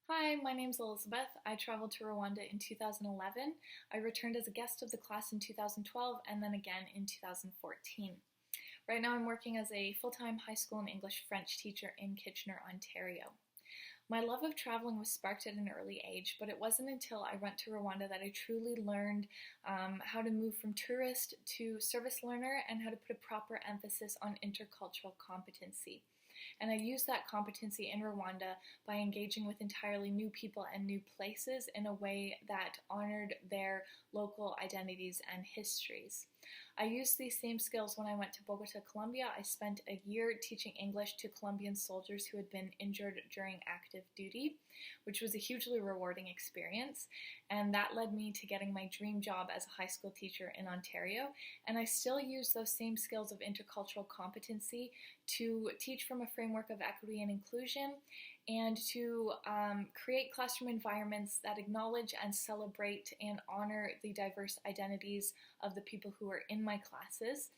Hi, my name's Elizabeth. I traveled to Rwanda in 2011. I returned as a guest of the class in 2012 and then again in 2014. Right now I'm working as a full-time high school and English French teacher in Kitchener, Ontario. My love of traveling was sparked at an early age, but it wasn't until I went to Rwanda that I truly learned how to move from tourist to service learner and how to put a proper emphasis on intercultural competency. And I used that competency in Rwanda by engaging with entirely new people and new places in a way that honored their local identities and histories. I used these same skills when I went to Bogota, Colombia. I spent a year teaching English to Colombian soldiers who had been injured during active duty, which was a hugely rewarding experience. And that led me to getting my dream job as a high school teacher in Ontario. And I still use those same skills of intercultural competency to teach from a framework of equity and inclusion and to create classroom environments that acknowledge and celebrate and honor the diverse identities of the people who are in my classes.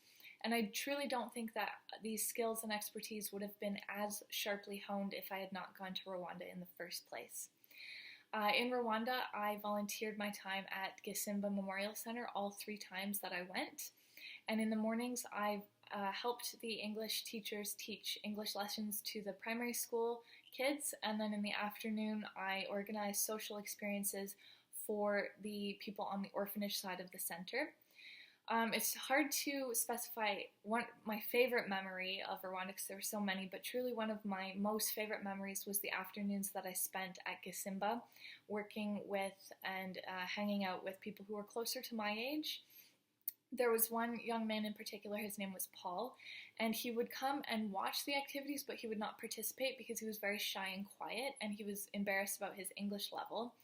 And I truly don't think that these skills and expertise would have been as sharply honed if I had not gone to Rwanda in the first place. In Rwanda, I volunteered my time at Gisimba Memorial Center all 3 times that I went. And in the mornings, I helped the English teachers teach English lessons to the primary school kids, and then in the afternoon I organized social experiences for the people on the orphanage side of the center. It's hard to specify my favorite memory of Rwanda because there were so many, but truly one of my most favorite memories was the afternoons that I spent at Gisimba working with and hanging out with people who were closer to my age. There was one young man in particular, his name was Paul, and he would come and watch the activities, but he would not participate because he was very shy and quiet, and he was embarrassed about his English level.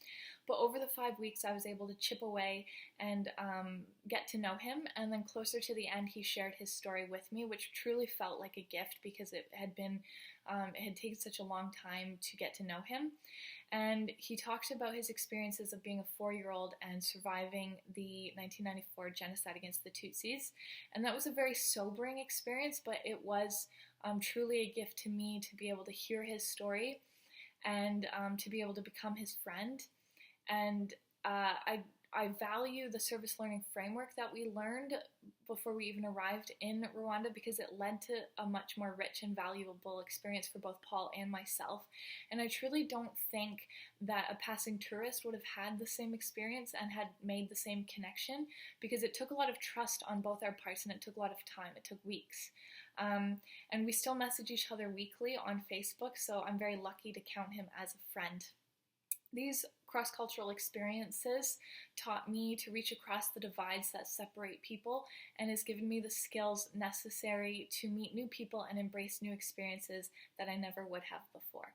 But over the 5 weeks, I was able to chip away and get to know him, and then closer to the end, he shared his story with me, which truly felt like a gift because it had taken such a long time to get to know him. And he talked about his experiences of being a 4-year-old and surviving the 1994 genocide against the Tutsis. And that was a very sobering experience, but it was truly a gift to me to be able to hear his story and to be able to become his friend. And I value the service learning framework that we learned before we even arrived in Rwanda because it led to a much more rich and valuable experience for both Paul and myself. And I truly don't think that a passing tourist would have had the same experience and had made the same connection because it took a lot of trust on both our parts and it took a lot of time. It took weeks. And we still message each other weekly on Facebook, so I'm very lucky to count him as a friend. These cross-cultural experiences taught me to reach across the divides that separate people and has given me the skills necessary to meet new people and embrace new experiences that I never would have before.